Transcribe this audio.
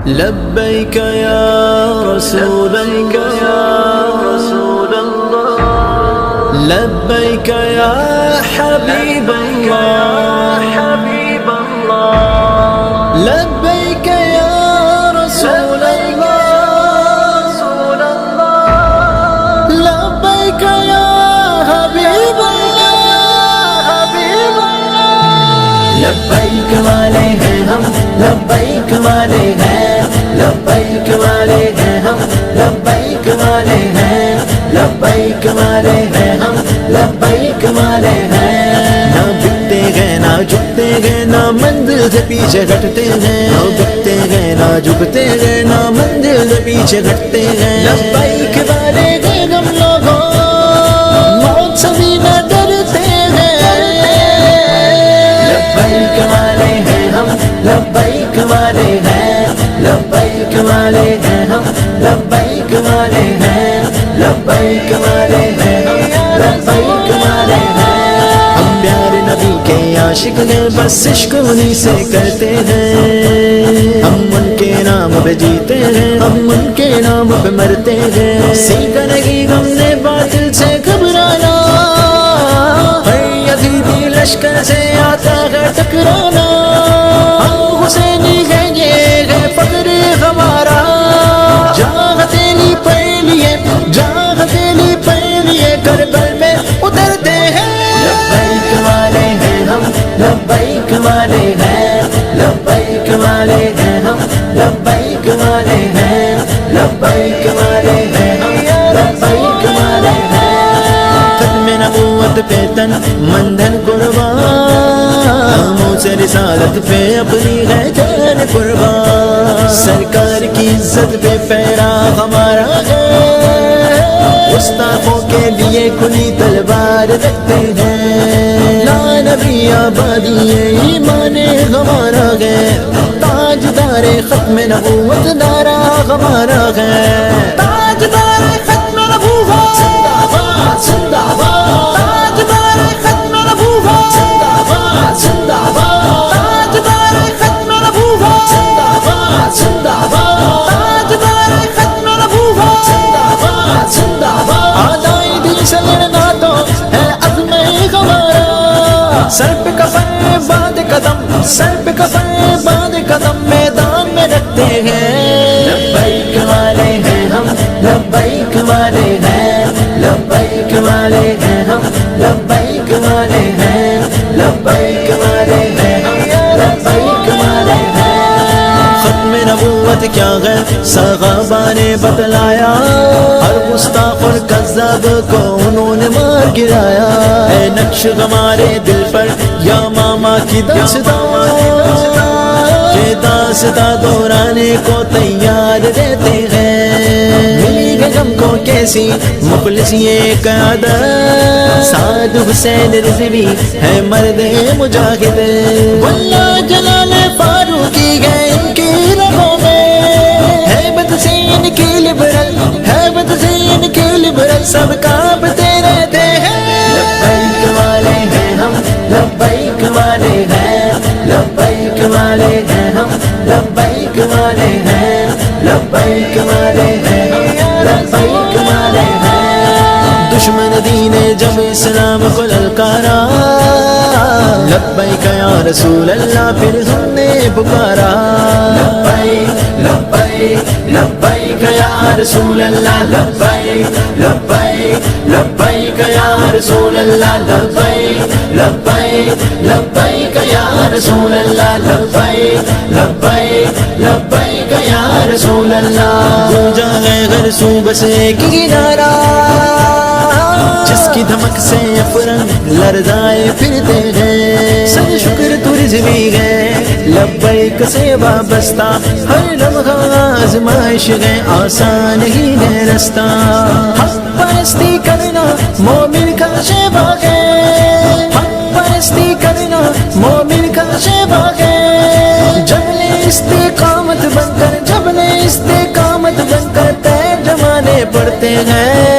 لبیک یا رسول اللہ، لبیک یا حبیب اللہ، لبیک یا رسول اللہ، لبیک یا حبیب اللہ، لبیک والے ہیں ہم، لبیک والے ہیں، لبیک والے ہیں ہم، لبیک والے ہیں، لبیک والے ہیں ہم، لبیک والے ہیں۔ نہ بکتے گئے نہ جھکتے گئے، نہ منزل سے پیچھے ہٹتے ہیں، نہ بکتے گئے نہ جھکتے گئے، نہ منزل سے پیچھے ہٹتے ہیں۔ لبیک والے ہیں ہم لوگوں، موت سے بھی نہ ڈرتے ہیں۔ لبیک والے ہیں ہم، لبیک والے ہیں، لبیک والے ہیں ہم، لبیک والے ہیں، لبیک والے ہیں ہم، لبیک والے ہیں۔ ہم پیارے نبی کے عاشق ہیں، بس عشق انہی سے کرتے ہیں۔ ہم ان کے نام پہ جیتے ہیں، ہم ان کے نام پہ مرتے ہیں۔ سیکھا نہیں ہم نے باطل سے گھبرانا، ہر یزیدی لشکر سے آتا ہے ٹکرانا۔ ہم حسینی ہیں، یہ ہے فخر ہمارا، جہاں ہتھیلی پڑھ لیے، جہاں ہتھیلی پڑھ لیے کربل میں اترتے ہیں۔ لبیک والے ہیں ہم، لبیک والے ہیں، لبیک والے ہیں ہم، لبیک والے ہیں، لبیک والے ہیں ہم، لبیک والے ہیں۔ ختم نبوت پہ تن مندن قربان، منہ سے رسالت پہ اپنی ہے جان قربان۔ سرکار کی عزت پہ پیرا ہمارا ہے، گستاخوں کے لیے کھلی تلوار رکھتے ہیں۔ لا نبی آبادی ایمان ہمارا ہے، تاجدار ختم نبوت نعرہ ہمارا ہے۔ تاجدار ختم نبوت زندہ باد، زندہ باد، تاجدار ختم نبوت زندہ باد، زندہ باد، تاجدار ختم نبوت زندہ باد، زندہ باد، تاجدار ختم نبوت زندہ باد، زندہ باد۔ آدائے دل سے لڑنا تو ہے عزم ہمارا، سر پہ کفن باندھ قدم، سر پہ کفن باندھ قدم میدان میں رکھتے ہیں۔ لبیک والے ہیں ہم، لبیک والے ہیں، لبیک والے ہیں ہم، لبیک والے ہیں، لبیک والے ہیں ہم، لبیک والے ہیں۔ ختم نبوت کیا ہے صحابہ نے بتلایا، ہر گستاخ اور کذاب کو انہوں نے مار گرایا۔ اے نقش ہمارے دل پر یا ماما کی داستان، یہ داستان دہرانے کو تیار رہتے ہیں۔ ملی گئی ہم کو کیسی مخلص یہ قیادت، سعد حسین رضوی ہے مرد مجاہد، واللہ جلال فاروقی ہے ان کی رگوں میں، ہیبت سے ان کی لبرل، ہیبت سے ان کی لبرل سب کانپتے رہتے ہیں۔ لبیک والے ہیں ہم، لبیک والے ہیں، لبیک والے ہیں ہم، لبیک والے ہیں، لبیک والے ہیں ہم، لبیک والے ہیں۔ دشمن دین جب اسلام کو للکارا، لبیک یا رسول اللہ پھر ہم نے پکارا۔ لبیک لبیک لبیک یا رسول اللہ، لبیک لبیک لبیک یا رسول اللہ، لبیک لبیک لبیک یا رسول اللہ، لبیک لبیک لبیک یا رسول اللہ۔ گونجا ہے ہر صوبہ سے ایک ہی نعرہ، جس کی دھمک سے افرنگ لرزائے پھرتے ہیں۔ سب شکر تو رضوی ہے لبیک سے وابستہ، ہر لمحہ آزمائش ہے آسان ہی ہے رستہ۔ حق پرستی کرنا مومن کا شیوا ہے، حق پرستی کرنا مومن کا شیوا ہے۔ جبل استقامت بن کر، جبل استقامت بن کر تیر جمانے پڑتے ہیں۔